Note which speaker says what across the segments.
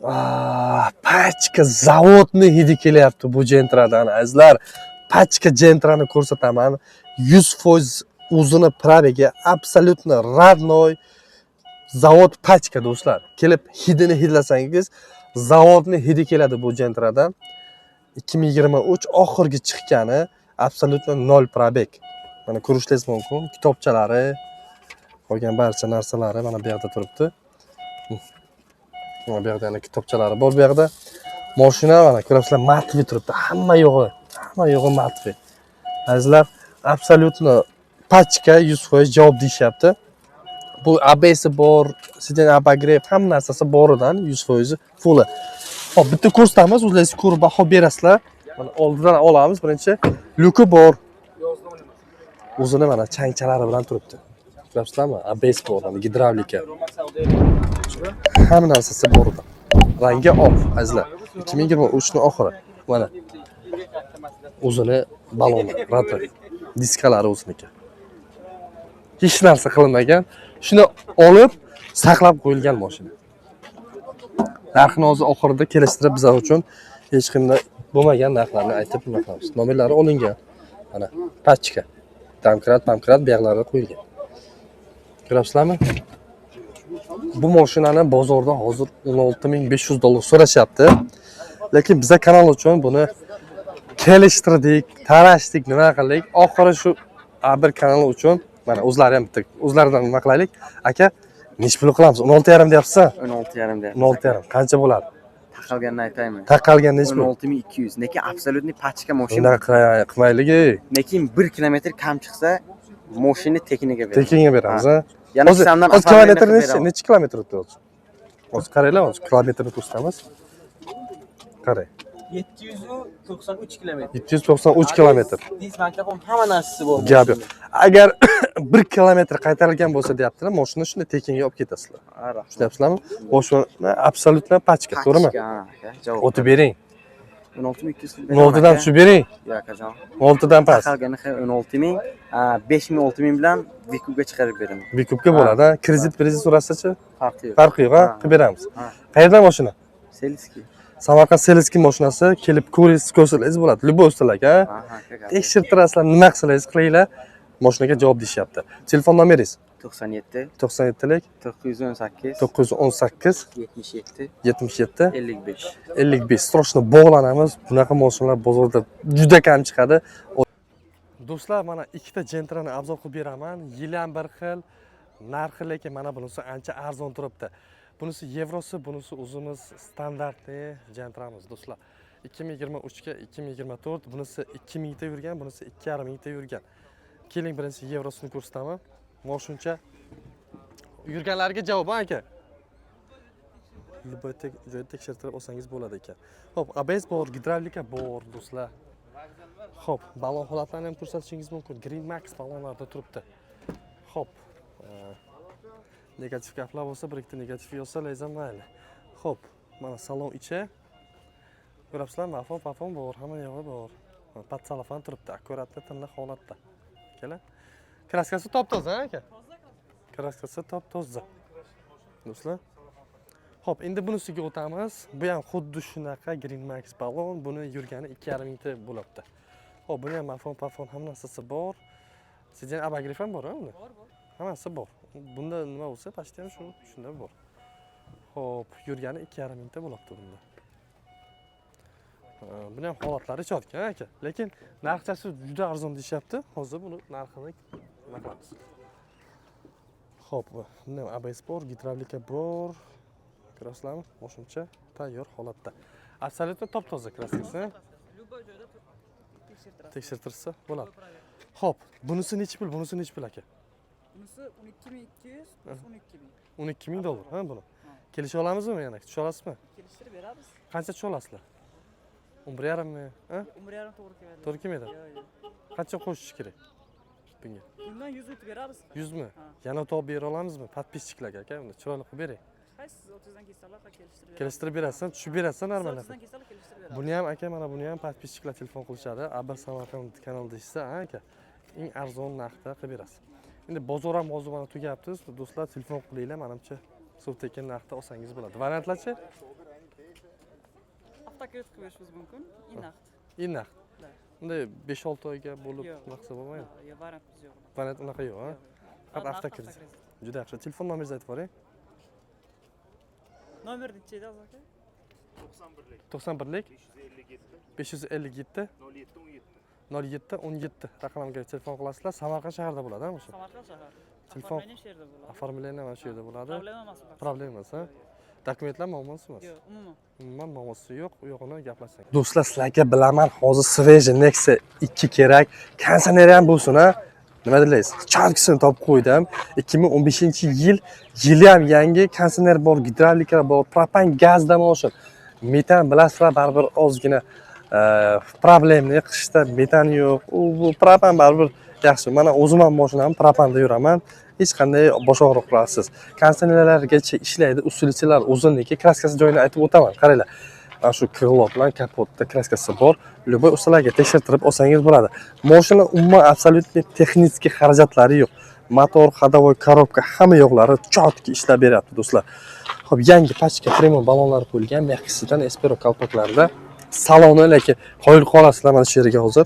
Speaker 1: Pachka zavodni hidi kelyapti bu Gentra'dan azizlar. Pachka Gentra'ni ko'rsataman. 100% o'zini praviga absolutno родной zavod pachka do'stlar. Kelib hidini hidlasangiz, zavodni hidi keladi bu Gentra'dan. 2023 oxirgi chiqqani absolutno 0 probeg. Mana ko'rishingiz mumkin. Kitobchalari, qolgan barcha narsalari mana bu yerda turibdi. Mana bu yerda yana kitobchalari bor bu yerda. Mashina mana ko'rasizlar matvi turibdi. Hamma yo'g'i matvi. Azizlar, absolutno pachka 100% javob deyishyapti. Bu ABS bor, sidin abagrev hamma narsasi boridan 100% full. Hop, bitta ko'rsatamiz, o'zlaringiz ko'rib baho berasizlar. Mana oldidan olamiz. Birinchi lyuki bor. O'zini mana changchalari bilan turibdi. Ko'rasizlarmi? ABS bor, mana gidravlika. Hamma narsasi bor edi. Rangi oq, azizlar. 2023 ning oxiri. Mana o'zini baloni, rator, diskalari o'ziniki. Hech narsa qilinmagan. Shuni olib saqlab qo'yilgan mashina. Narxini hozir oxirida kelishtirib bizlar uchun hech qanday bo'lmagan narxlarni aytib qilamiz. Nomerlari olingan. Mana pachka. Damkrat bu yerlarga qo'yilgan. Ko'rasizlarmi? Bu mashinani bozorda hozir $16,500 so'rashyapti. Lekin bizning kanal uchun buni kelishtirdik, tarashdik, nima qildik? Oxiri shu bir kanal uchun mana o'zlari ham o'zlaridan nima qilaylik? Aka, nech pul qilamiz? 16,5 deyapsiz?
Speaker 2: 16,5 deyapsiz.
Speaker 1: 16,5. Qancha bo'ladi?
Speaker 2: Taqalganini aytaymi?
Speaker 1: Taqalgan nech pul?
Speaker 2: 16,200. Lekin absolutni pachka mashina.
Speaker 1: Unaqa qilmaylik.
Speaker 2: Lekin 1 kilometr kam chiqsa, mashina tekiniga beramiz.
Speaker 1: Tekiniga beramiz, ha?
Speaker 2: Yana samdan
Speaker 1: kilometr necha kilometr o'tdi hozir? Hozir qaranglar, hozir kilometrni ko'rsatamiz. Qarang.
Speaker 2: 793 kilometr.
Speaker 1: 793 kilometr.
Speaker 2: Disbankda ham hamma narsasi bor.
Speaker 1: Gap yo'q. Agar 1 kilometr qaytarilgan bo'lsa deyaptilar, mashina shunda tekinga olib ketasizlar. Tushunyapsizlarmi? Mashina absolutno pachka, to'g'rimi?
Speaker 2: Javob.
Speaker 1: O'tib bering.
Speaker 2: 16,200.
Speaker 1: 16dan tushib bering.
Speaker 2: Yo'q, akajon.
Speaker 1: 16dan past.
Speaker 2: Taqalgani 16,000, 5,000, 6,000 bilan Bikubga chiqarib beraman.
Speaker 1: Bikubga bo'ladi, kredit so'rasa-chi?
Speaker 2: Farqi yo'q.
Speaker 1: Farqi yo'q, ha? Qilib beramiz. Qayerdan mashina?
Speaker 2: Seliski.
Speaker 1: Samarqand Seliski mashinasi kelib ko'rsangiz bo'ladi. Любой ustalarga tekshirtirasizlar, nima qilsangiz qilinglar, mashinaga javob deyishyapti. Telefon nomeringiz?
Speaker 2: 97
Speaker 1: 97lik
Speaker 2: 918
Speaker 1: 918
Speaker 2: 77
Speaker 1: 77
Speaker 2: 55.
Speaker 1: 55. Srochno bog'lanamiz. Bunaqa mashinalar bozorda juda kam chiqadi. Do'stlar, mana ikkita Gentra'ni obzor qilib beraman. Yili ham bir xil, narxi lekin mana bunisi ancha arzon turibdi. Bunisi yevrosi, bunisi o'zimiz standartli Gentra'miz do'stlar. 2023 ga 2024, bunisi 2000 ta yurgan, bunisi 2500 ta yurgan. Keling birinchi yevrosini ko'rsataman. Moshuncha yurganlarga javob aka. Любой joyda tekshirtirib olsangiz bo'ladi ekan. Xo'p, ABS bor, gidravlika bor do'stlar. Xo'p, balon holatlarini ham ko'rsatishingiz mumkin. Green Max balonlarda turibdi. Xo'p. Negativ gaplar bo'lsa, bir ikkita negativ yozsangiz ham mayli. Xo'p, mana salon ichi. Ko'rasizlarmi? Pafon bor, hamma yog'i bor. Patsalafon turibdi, akkuratli tiniq holatda. Keling. Kraskasi top-toza, aka? Kraskasi top-toza. Do'stlar. Xo'p, endi bunisiga o'tamiz. Bu ham xuddi shunaqa Green Max balon, buni yurgani 2,5 ta bo'libdi. Xo'p, buni ham pafon hamma narsasi bor. Sizdan abagrif ham bor-a unda? Bor. Hammasi bor. Bunda nima bo'lsa, pashti ham shunda bor. Xo'p, yurgani 2,5 ta bo'libdi bunda. Buni ham holatlari chotgan aka. Lekin narxchasi juda arzon deyapti. Hozir buni narxini nima qilamiz? Xo'p, bunda ABS bor, gidravlika bor. Ko'rasizlarmi? Mashinacha tayyor holatda. Absolutno top-toza kraskasi.
Speaker 3: Любой joyda
Speaker 1: tekshirtirsa bo'ladi. Xo'p, bunisi necha pul, bunisi necha pul aka?
Speaker 3: Bunisi 12,200, 12,000.
Speaker 1: $12,000, ha buni. Kelisha olamizmi yana? Tusha olasizmi?
Speaker 3: Kelishtirib beramiz.
Speaker 1: Qancha tusha olasizlar? 11,5 mi? Ha?
Speaker 3: 11,5 to'g'ri keladi.
Speaker 1: To'g'ri kelmaydi? Qancha qo'shish kerak? Bunga.
Speaker 3: Bundan 100 o'tib beramiz.
Speaker 1: 100 mi? Yana to'g'ri bera olamizmi? Podpischilarga aka, unda chiroyli qilib bering.
Speaker 3: Qaysi 30 dan kelsalar kelishtirib beramiz.
Speaker 1: Kelishtirib berasiz, tushib berasiz normal.
Speaker 3: 30 dan kelsalar kelishtirib beramiz.
Speaker 1: Buni ham aka, mana buni ham podpischilar telefon qilishadi. Abir Samarqand kanal deysiz, ha aka. Eng arzon narxda qilib berasiz. Endi bozor ham hozir mana tugayapti. Do'stlar, telefon qilinglar, menimcha suv tekin narxda olsangiz bo'ladi. Variantlarchi?
Speaker 3: aka o'tkazib berishimiz mumkin. Inaqd.
Speaker 1: Innaq.
Speaker 3: Da.
Speaker 1: Unday 5-6 oyga bo'lib
Speaker 3: Yo'q.
Speaker 1: maqsa bo'lmaydi.
Speaker 3: Yo'q, variantimiz yo'q.
Speaker 1: Variant unaqa yo'q, ha? Faqat avtokredit. Juda yaxshi. Telefon nomeringizni aytib boring.
Speaker 3: Nomerni ichida aka.
Speaker 1: 91lik 557 07 17 raqamga telefon qilasizlar. Samarqand shahrida bo'ladi-mi o'sha?
Speaker 3: Samarqand shahar.
Speaker 1: Telefon
Speaker 3: Oformlanish shu yerda bo'ladi.
Speaker 1: oformlanish mana shu yerda bo'ladi.
Speaker 3: Problema emas.
Speaker 1: Problem emas, ha? Dokumentlar muammosi emas.
Speaker 3: Yo'q, umuman.
Speaker 1: Umuman muammosi yo'q, u yo'g'ini gaplashsak. Do'stlar, sizlarga bilaman, hozir Sveje Nexia 2 kerak. Konditsioner ham bo'lsin, ha? Nima deysiz? Charkisini topib qo'ydim. 2015-yil, yili ham yangi, konditsioner bor, gidravlika bor, propan gazdan olsin. Metan bilasizlar, baribir ozgina problemli qishda metan yo'q. Bu propan baribir yaxshi. Mana o'zim ham mashinam propanda yuraman. Hech qanday bosh og'riqlarsiz. Konditsionerlargacha ishlaydi, usulchilar uzunligi, kraskasi joyini aytib o'taman. Qaranglar. Mana shu krilo bilan kapotda kraskasi bor. Любой ustalarga tekshirtirib olsangiz bo'ladi. Mashina umuman absolyutni texnik xarajatlari yo'q. Motor, ходовой коробка hamma yo'qlari chotki ishlab beryapti, do'stlar. Xo'p, yangi pachka premium ballonlar qo'yilgan, mexisidan Espero kolpaklarda. Saloni lekin qo'yib qolasizlar mana shu yerga hozir.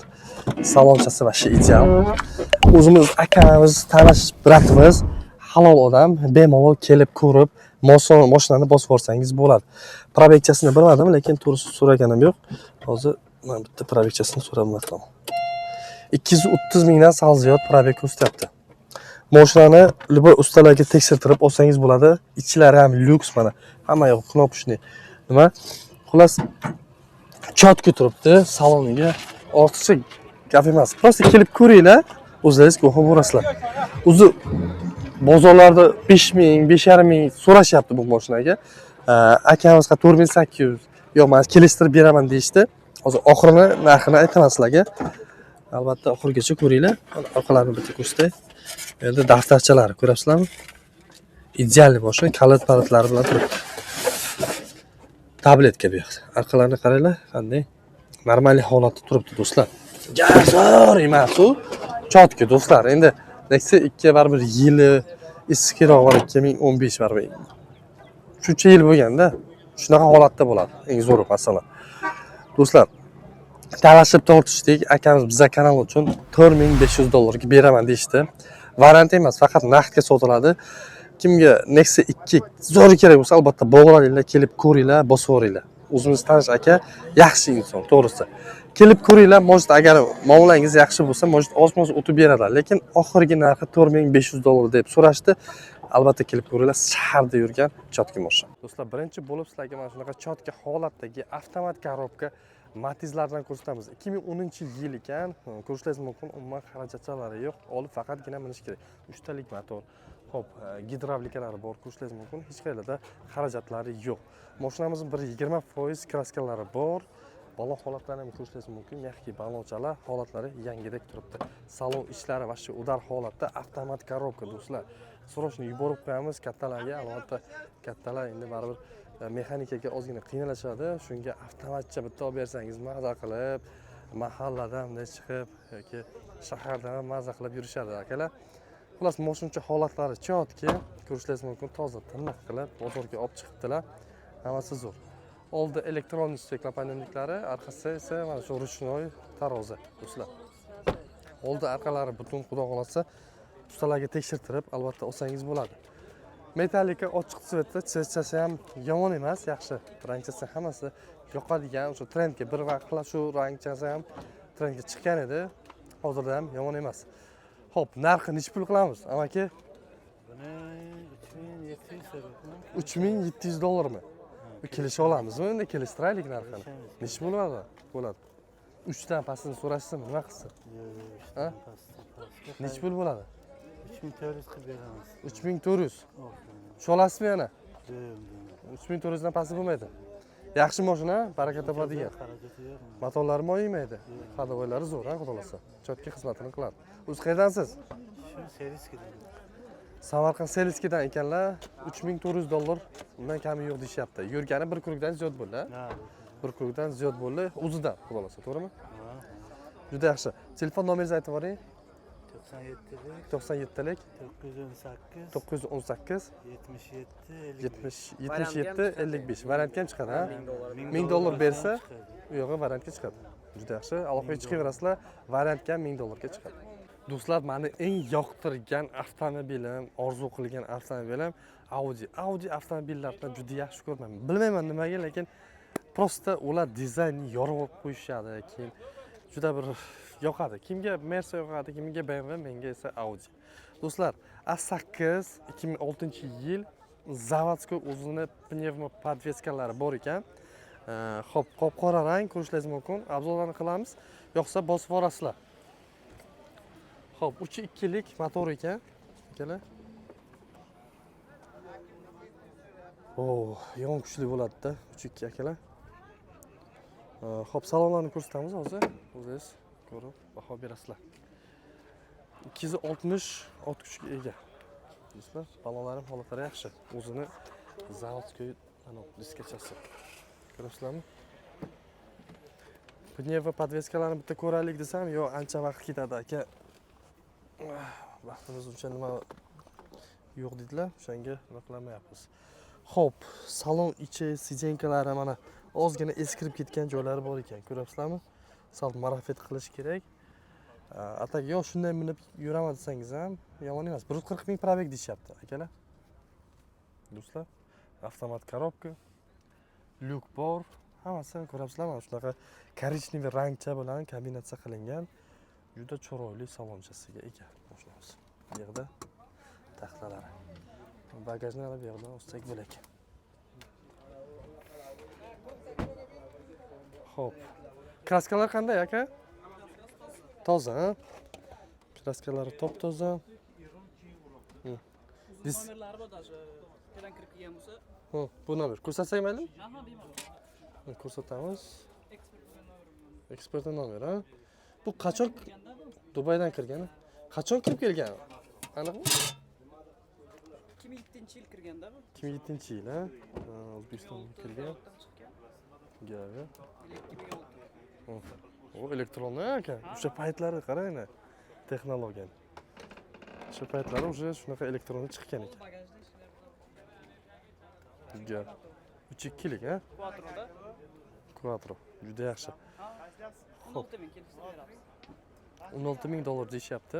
Speaker 1: Salonchasi va ideal. O'zimiz akamiz, tanish bratimiz, halol odam, bemalol kelib ko'rib, mashinani bosib borsangiz bo'ladi. Probekchasini bilmadim, lekin to'g'risi so'raganim yo'q. Hozir men bitta probekchasini so'rab 230 mingdan sal ziyod probek ko'rsatyapti. Mashinani любой ustalarga tekshirtirib olsangiz bo'ladi. Ichlari ham lyuks mana. Hamma yo'q, knopочный. Nima? Xullas chotki turibdi saloniga. Ortiqcha gap emas. Prosta kelib ko'ringlar, o'zingiz guvoh bo'lasizlar. O'zi bozorlarda 5000, 5,5 ming so'rashyapti bu mashinaga. Akamizga 4800 yo'q, men kelishtirib beraman deyishdi. Hozir oxirini narxini aytaman sizlarga. Albatta oxirigacha ko'ringlar. Orqalarini bitta ko'rsatay. Bu yerda daftarchalari ko'rasizlarmi? Ideal mashina, kalit-palitlari bilan turibdi. Tabletka bu yoqda. Orqalarini qaranglar, qanday normal holatda turibdi, do'stlar. Jasur emas u. Chotki, do'stlar. Endi Nexia 2 baribir yili eskiroq bor, 2015 baribir. Shuncha yil bo'lganda, shunaqa holatda bo'ladi. Eng zo'ri masalan. Do'stlar, talashib tortishdik. Akamiz bizga kanal uchun $4500 ga beraman deyishdi. Variant emas, faqat naqdga sotiladi. Kimga Nexia 2 zo'r kerak bo'lsa, albatta bog'laninglar, kelib ko'ringlar, bosib o'ringlar. O'zimiz tanish aka, yaxshi inson, to'g'risi. Kelib ko'ringlar, может agar muomalangiz yaxshi bo'lsa, может oz-moz o'tib beradilar, lekin oxirgi narxi $4500 deb so'rashdi. Albatta kelib ko'ringlar, shaharda yurgan chotki mashina. Do'stlar, birinchi bo'lib sizlarga mana shunaqa chotki holatdagi avtomat korobka Matizlardan ko'rsatamiz. 2010-yil ekan, ko'rishingiz mumkin, umuman xarajatchalari yo'q, olib faqatgina minish kerak. 3 talik motor. Xo'p, gidravlikalari bor, ko'rishingiz mumkin, hech qayerda xarajatlari yo'q. Mashinamizning 120% kraskalari bor. Balon holatlarini ham ko'rishingiz mumkin. Yaxki balonchalar holatlari yangidek turibdi. Salon ishlari va shu udar holatda avtomat korobka, do'stlar. Srochni yuborib qo'yamiz kattalarga, albatta kattalar endi baribir mexanikaga ozgina qiynalishadi. Shunga avtomatcha bitta olib bersangiz, maza qilib, mahalladan chiqib yoki shahardan maza qilib yurishadi akalar. Xullas, mashinacha holatlari chotki, ko'rishingiz mumkin, toza tiniq qilib bozorga olib chiqibdilar. Hammasi zo'r. Oldi elektronik steklopanyonliklari, orqasi esa mana shu ruchnoy tarozi, do'stlar. Oldi orqalari butun xudo xolasa ustalarga tekshirtirib, albatta olsangiz bo'ladi. Metallika ochiq tsvetda, tsvetchasi ham yomon emas, yaxshi. Rangchasi hammasi yoqadigan, o'sha trendga bir vaqtlar shu rangchasi ham trendga chiqqan edi. Hozirda ham yomon emas. Xo'p, narxi nech pul qilamiz, amaki?
Speaker 4: Buni
Speaker 1: $3700mi? Kelisha olamizmi? Endi kelishtiraylik narxini. Nech bo'ladi? Bo'ladi. 3 dan pastini so'rashsin, nima qilsin? Ha? Nech pul bo'ladi?
Speaker 4: 3400 qilib beramiz.
Speaker 1: 3400. Shu olasizmi yana? 3400 dan pasti bo'lmaydi. Yaxshi mashina, baraka topadigan.
Speaker 4: Xarajati yo'q.
Speaker 1: Motorlari moyimaydi. Ходовойлari zo'r, ha, xudo xolasa. Chotki xizmatini qiladi. O'zi qayerdansiz?
Speaker 4: Shu Seriskidan.
Speaker 1: Samarqand Seliskidan ekanlar. $3400 undan kami yo'q deyapti. Yurgani bir kurukdan ziyod bo'ldi.
Speaker 4: Ha.
Speaker 1: Bir kurukdan ziyod bo'ldi. O'zidan, xudo xolasa, to'g'rimi?
Speaker 4: Ha.
Speaker 1: Juda yaxshi. Telefon nomeringizni aytib boring.
Speaker 4: 97lik
Speaker 1: 97lik
Speaker 4: 918
Speaker 1: 918
Speaker 4: 77
Speaker 1: 77 55. Variantga ham chiqadi, ha? $1000 bersa u yoqqa variantga chiqadi. Juda yaxshi. Aloqaga chiqaverasizlar, variantga $1000 ga chiqadi. Do'stlar, meni eng yoqtirgan avtomobilim, orzu qilgan avtomobilim Audi. Audi avtomobillaridan juda yaxshi ko'raman. Bilmayman nimaga, lekin prosta ular dizaynni yorib qo'yishadi. Keyin juda bir yoqadi. Kimga Mercedes yoqadi, kimga BMW, menga esa Audi. Do'stlar, A8 2006-yil zavodskiy o'zini pnevmo podveskalari bor ekan. Xo'p, qop-qora rang ko'rishingiz mumkin. Obzorlarni qilamiz. Yo'qsa bosib olasizlar. Xo'p, 3.2 lik motor ekan. Akalar. Yon kuchli bo'ladi-da, 3.2 akalar. Xo'p, salonlarni ko'rsatamiz hozir. O'zingiz ko'rib baho berasizlar. 260 ot kuchga ega. Do'stlar, balonlarim holatlari yaxshi. O'zini zavodskiy diskachasi. Ko'rasizlarmi? Pnevmo podveskalarni bitta ko'raylik desam, yo ancha vaqt ketadi aka. Vaqtimiz uncha nima yo'q dedilar, o'shanga nima qilmayapmiz. Xo'p, salon ichi sidenkalari mana ozgina eskirib ketgan joylari bor ekan, ko'ryapsizlarmi? Sal marafet qilish kerak. Atak yo shunday minib yuraman desangiz ham yomon emas. 140 ming probeg deyapti, akalar. Do'stlar, avtomat korobka, lyuk bor, hammasini ko'ryapsizlarmi? Shunaqa korичневый rangcha bilan kombinatsiya qilingan. Juda chiroyli salonchasiga ega mashinamiz. Bu yerda taxtalari. Bagajni olib yerdan o'tsak bo'lak. Xo'p. Kraskalar qanday aka? Toza, ha? Kraskalari top-toza.
Speaker 3: Nomerlari bor даже. Kelan kirib kelgan bo'lsa.
Speaker 1: Bu nomer. Ko'rsatsak maylimi?
Speaker 3: Ha, bemalol.
Speaker 1: Ko'rsatamiz. Ekspert nomer, ha? Bu qachon Dubaydan kirgan? Qachon kirib kelgan? Aniqmi?
Speaker 3: 2007-yil kirganda bu.
Speaker 1: 2007-yil, ha? O'zbekistonga kirgan. Gari.
Speaker 3: 2006.
Speaker 1: O elektronli aka. O'sha paytlari qarang, texnologiyani. O'sha paytlari o'sha shunaqa elektronli chiqqan ekan.
Speaker 3: Bagajda ishlayapti.
Speaker 1: Gap. 3.2 lik, ha?
Speaker 3: Quattroda.
Speaker 1: Quattro. Juda yaxshi.
Speaker 3: 16 ming kelishtirib beramiz.
Speaker 1: $16,000 deyishyapti.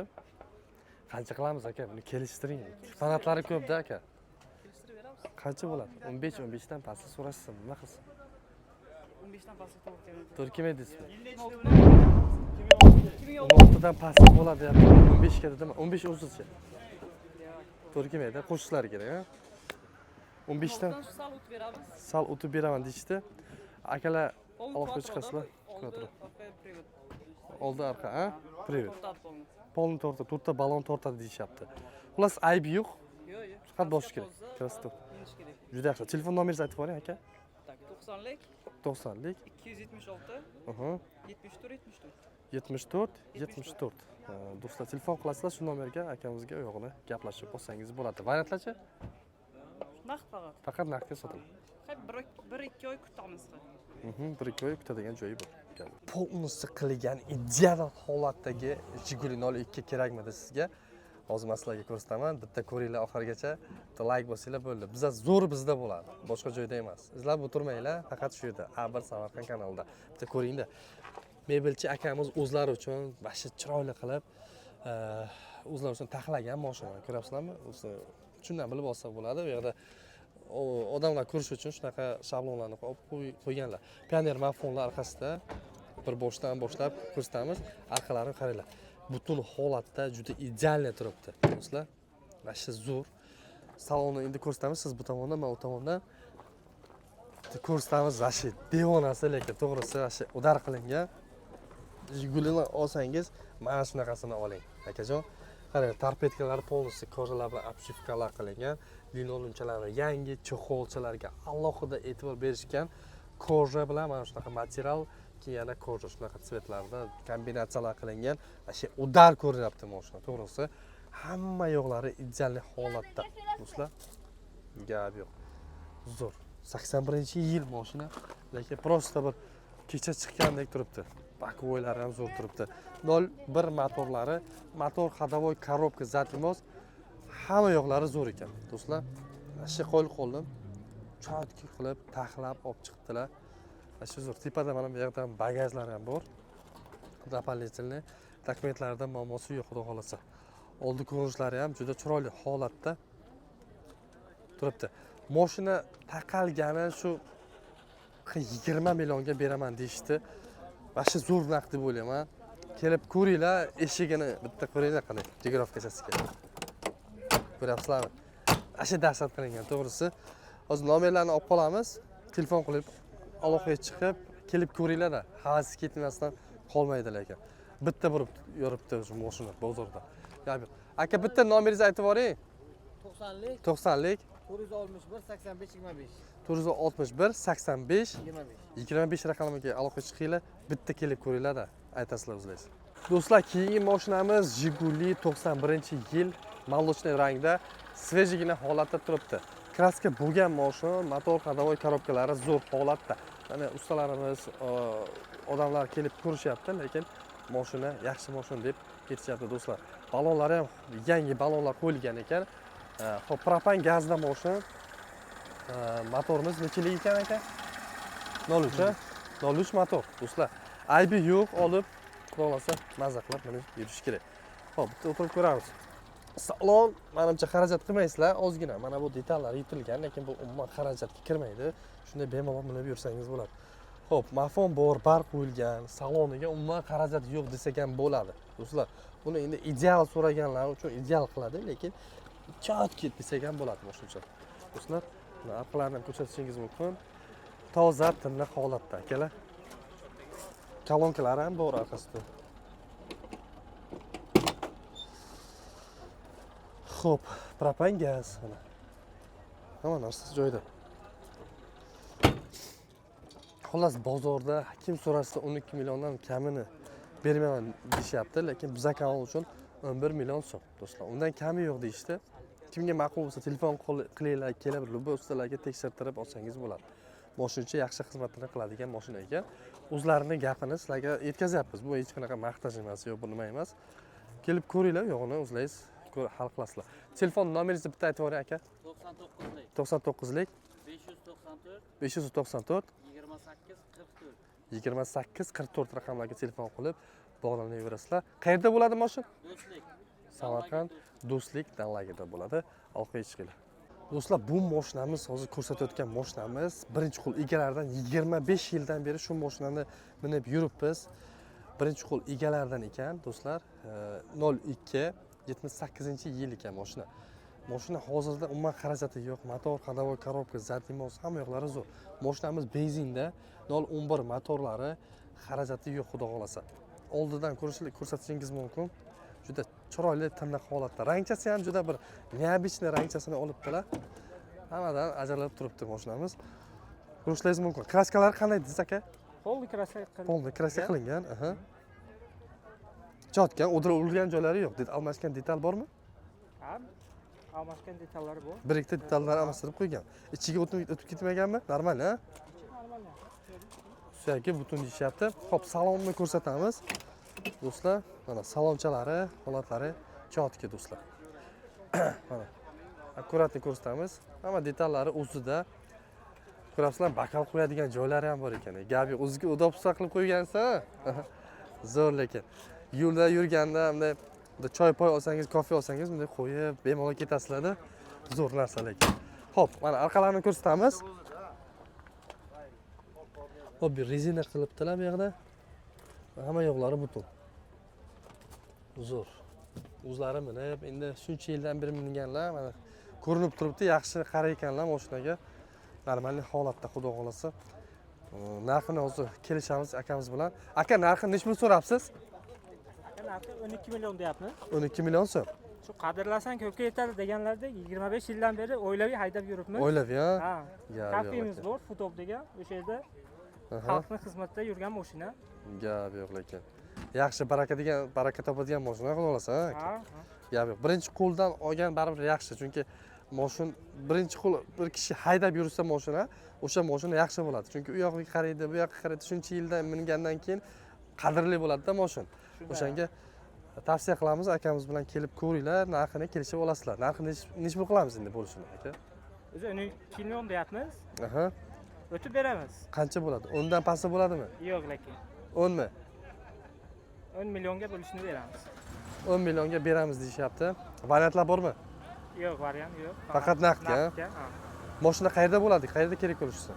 Speaker 1: Qancha qilamiz aka? Buni kelishtiring. Fanatlari ko'p-da aka.
Speaker 3: Kelishtirib beramiz.
Speaker 1: Qancha bo'ladi? 15 dan pasti so'rashsin, nima qilsin?
Speaker 3: 15 dan pastga to'g'ri keladi.
Speaker 1: To'g'ri kelmaydingizmi?
Speaker 3: 2006.
Speaker 1: 16 dan pasti bo'ladi deyapti. 15 ga dedimi? 15 o'zicha. To'g'ri kelmaydi, qo'shishlari kerak, ha? 15 dan
Speaker 3: sal o'tib beramiz.
Speaker 1: sal o'tib beraman deyishdi. Akalar aloqaga chiqasizlar. Quattro. Oldi arqa, ha? Привет. Polni tortadi, to'rtta balon tortadi deyishyapti. Xullas aybi yo'q.
Speaker 3: Yo'q, yo'q.
Speaker 1: Faqat bosish kerak. Krastok.
Speaker 3: Minish kerak.
Speaker 1: Juda yaxshi. Telefon nomeringizni aytib boring aka.
Speaker 3: Tak, 90lik
Speaker 1: 90lik
Speaker 3: 276
Speaker 1: 74
Speaker 3: 74
Speaker 1: 74. Do'stlar, telefon qilasizlar shu nomerga, akamizga u yog'ini gaplashib olsangiz bo'ladi. Variantlarcha?
Speaker 3: Naqd faqat.
Speaker 1: Faqat naqdga sotiladi.
Speaker 3: 1-2 oy kutamiz.
Speaker 1: 1-2 oy kutadigan joyi bor. Polnisi qilgan ideal holatdagi Jiguli 02 kerakmidi sizga? Hozir men sizlarga ko'rsataman. Bitta ko'ringlar oxirigacha. Bitta like bosinglar bo'ldi. Bizda zo'r bizda bo'ladi. Boshqa joyda emas. Izlab o'tirmanglar, faqat shu yerda. A1 Samarqand kanalida. Bitta ko'ringlar. Mebelchi akamiz o'zlari uchun bashi chiroyli qilib, o'zlari uchun taxlagan mashinani ko'ryapsizlarmi? O'zi shundan bilib olsa bo'ladi. Bu yerda odamlar ko'rish uchun shunaqa shablonlarni qo'yganlar. Pioner marfonlar orqasida bir boshdan boshlab ko'rsatamiz. Arqalarini qaranglar. Butun holatda juda ideal turibdi. Do'stlar, bashi zo'r. Salonni endi ko'rsatamiz. Siz bu tomondan, men u tomondan ko'rsatamiz. Bashi devonasi, lekin to'g'risi bashi udar qilingan. Jigulini olsangiz, mana shunaqasini oling. Akajon, qarang, torpedkalari polnisi kojalar bilan obshivkalar qilingan. Linolumchalari yangi, chexolchalarga alohida e'tibor berishgan. Koja bilan mana shunaqa material, keyin yana koja shunaqa tsvetlarda kombinatsiyalar qilingan. Ashe udar ko'rinyapti mashina, to'g'risi. Hamma yo'qlari ideal holatda. Do'stlar, gap yo'q. Zo'r. 81-yil mashina, lekin prosta bir kecha chiqqandek turibdi. Bakovoylari ham zo'r turibdi. 01 motorlari, motor ходовой коробка zatimos, hamma yo'qlari zo'r ekan. Do'stlar, ashe qo'l-qo'ldan chotki qilib, taxlab olib chiqdilar. Shu zo'r tepada mana bu yerda bagajlar ham bor. Дополнительный dokumentlarida muammosi yo'q, xudo xolasa. Oldi ko'rinishlari ham juda chiroyli holatda turibdi. Mashina taqalgani shu 20 millionga beraman deyishdi. Va shu zo'r naqd deb o'ylayman. Kelib ko'ringlar, eshigini bitta ko'ringlar qanday jigirovkachasiga. Ko'ryapsizlarmi? Asha dahshat qilingan, to'g'risi. Hozir nomerlarni olib qolamiz. Telefon qilib, aloqaga chiqib, kelib ko'ringlar-da, havasi ketmasdan qolmaydi lekin. Bitta bo'lib yuribdi o'sha mashina bozorda. Yo'q. Aka bitta nomeringizni aytib yuboring.
Speaker 5: 90lik
Speaker 1: 90lik
Speaker 5: 461 85 25
Speaker 1: 461 85
Speaker 5: 25.
Speaker 1: 25 raqamiga aloqaga chiqinglar, bitta kelib ko'ringlar-da, aytasizlar o'zlaringiz. Do'stlar, keyingi mashinamiz Jiguli 91-yil молочный rangda, svejigina holatda turibdi. Kraska bo'lgan mashina, motor, ходовой korobkalari zo'r holatda. Mana ustalarimiz, odamlar kelib ko'rishyapti, lekin mashina yaxshi mashina deb ketishyapti do'stlar. Balonlari ham yangi balonlar qo'yilgan ekan. Xo'p, propan gazda mashina. Motorimiz nechilik ekan aka? 03, 03 motor do'stlar. Aybi yo'q, olib xudoolasa mazza qilib minib yurish kerak. Xo'p, bitta o'tirib ko'ramiz. Salon menimcha xarajat qilmaysizlar, ozgina. Mana bu detallar yetilgan, lekin bu umuman xarajatga kirmaydi. Shunday bemalol minib yursangiz bo'ladi. Xo'p, mafon bor, bar qo'yilgan, saloniga umuman xarajat yo'q desak ham bo'ladi. Do'stlar, buni endi ideal so'raganlar uchun ideal qiladi, lekin chotki desak ham bo'ladi mashinacha. Do'stlar, buni orqalarini ham ko'rsatishingiz mumkin. Toza, tiniq holatda, akalar. Kolonkalar ham bor orqasida. Xo'p, propan gaz mana. Hamma narsa joyida. Xullas bozorda kim so'rasa 12 milliondan kamini bermayman deyapti, lekin biz kanal uchun 11 million so'm, do'stlar. Undan kami yo'q deyishdi. Kimga ma'qul bo'lsa telefon qilinglar, kelib lubo ustalarga tekshirtirib olsangiz bo'ladi. Mashinachi yaxshi xizmatini qiladigan mashina ekan. O'zlarining gapini sizlarga yetkazyapmiz. Bu hech qanaqa maqtash emas, yo'q bu nima emas. Kelib ko'ringlar, yo'g'ini o'zlaringiz hal qilasizlar. Telefon nomeringizni bitta aytib yuboring aka.
Speaker 5: 99lik
Speaker 1: 99lik
Speaker 5: 594
Speaker 1: 594
Speaker 5: 28 44
Speaker 1: 28 44 raqamlarga telefon qilib bog'lanaverasizlar. Qayerda bo'ladi mashina?
Speaker 5: Do'stlik
Speaker 1: Samarqand Do'stlik Danlagida bo'ladi. Aloqaga chiqinglar. Do'stlar, bu mashinamiz, hozir ko'rsatayotgan mashinamiz birinchi qo'l egalaridan 25 yildan beri shu mashinani minib yuribmiz. Birinchi qo'l egalaridan ekan, do'stlar. 02 78-yil ekan mashina. Mashina hozirda umuman xarajati yo'q. Motor, ходовой korobka, zadimos hamma yo'qlari zo'r. Mashinamiz benzinda 011 motorlari, xarajati yo'q, xudo xolasa. Oldidan ko'rsatishingiz mumkin. Juda chiroyli, tiniq holatda. Rangchasi ham juda bir neobычный rangchasini olibdilar. Hammadan ajralib turibdi mashinamiz. Ko'rishlaringiz mumkin. Kraskalari qanday desiz aka?
Speaker 5: Polni kraska qilib.
Speaker 1: Polni kraska qilingan, aha. Chotgan, o'ldirgan joylari yo'q. Almashgan detal bormi?
Speaker 5: Ha, almashgan detallari bor.
Speaker 1: Bir ikkita detallar almashtirib qo'ygan. Ichiga o'tib ketmaganmi? Normal, ha?
Speaker 5: Normal.
Speaker 1: Suyagi butun deyishyapti. Xo'p, salonni ko'rsatamiz. Do'stlar, mana salonchalari, holatlari chotki do'stlar. Mana akkuratni ko'rsatamiz. Hamma detallari o'zida. Ko'rasizlar, bakal qo'yadigan joylari ham bor ekan. Gabi o'ziga udobsa qilib qo'ygansan. Zo'r lekin. Yo'lda yurganda bunday choy poy olsangiz, kofe olsangiz, bunday qo'yib bemalol ketasizlar-da. Zo'r narsa lekin. Xo'p, mana orqalarini ko'rsatamiz. Xo'p, bir rezina qilibdilar bu yerda. Hamma yo'qlari butun. Zo'r. O'zlari minib, endi shuncha yildan beri minganlar, mana ko'rinib turibdi, yaxshi qaraykanlar mashinaga. Normal holatda, xudo xolasa. Narxini hozir kelishamiz akamiz bilan. Aka, narxini nech pul so'rabsiz?
Speaker 5: Aka, narxi 12 million deyapmiz.
Speaker 1: 12 million so'm.
Speaker 5: Shu qadrlasang ko'pga yetadi deganlarda 25 yildan beri oilaviy haydab yuribmiz.
Speaker 1: Oilaviy, ha?
Speaker 5: Ha.
Speaker 1: Gap
Speaker 5: Kafemiz
Speaker 1: yo'q
Speaker 5: bor, Futob degan. O'sha yerda
Speaker 1: Aha.
Speaker 5: xalqning xizmatida yurgan mashina.
Speaker 1: Gap yo'q lekin. Yaxshi baraka topadigan mashina qilolasa, ha?
Speaker 5: Ha.
Speaker 1: Gap yo'q. Birinchi qo'ldan olgan baribir yaxshi, chunki mashin birinchi qo'l bir kishi haydab yursa mashina, o'sha mashina yaxshi bo'ladi. Chunki u yoqqa qaraydi, bu yoqqa qaraydi. Shuncha yildan mingandan keyin qadrli bo'ladi-da mashin. O'shanga tavsiya qilamiz, akamiz bilan kelib ko'ringlar, narxini kelishib olasizlar. Narxini nech pul qilamiz endi bo'lishini, aka?
Speaker 5: O'zi 12 million deyapmiz.
Speaker 1: Aha.
Speaker 5: O'tib beramiz.
Speaker 1: Qancha bo'ladi? 10 dan pasti bo'ladimi?
Speaker 5: Yo'q lekin.
Speaker 1: 10 mi?
Speaker 5: 10 millionga bo'lishini beramiz.
Speaker 1: 10 millionga beramiz deyishyapti. Variantlar bormi?
Speaker 5: Yo'q, variant yo'q.
Speaker 1: Faqat naqdga, ha?
Speaker 5: Naqdga, ha.
Speaker 1: Mashina qayerda bo'ladi? Qayerda kerak bo'lishsa?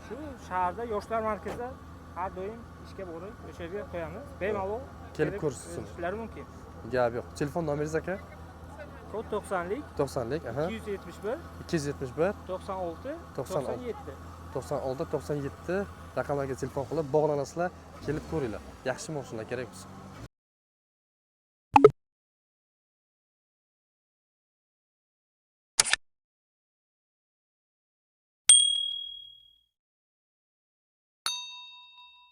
Speaker 5: Shu shaharda yoshlar markazida har doim ishga borib, o'sha yerga qo'yamiz. Bemalol
Speaker 1: Kelib ko'rsatsin.
Speaker 5: ishlari mumkin.
Speaker 1: Gap yo'q. Telefon nomeringiz aka?
Speaker 5: Kod 90lik
Speaker 1: 90lik, aha.
Speaker 5: 271
Speaker 1: 271
Speaker 5: 96
Speaker 1: 96.
Speaker 5: 97.
Speaker 1: 96 97 raqamlarga telefon qilib bog'lanasizlar, kelib ko'ringlar. Yaxshi mashina kerak bo'lsa.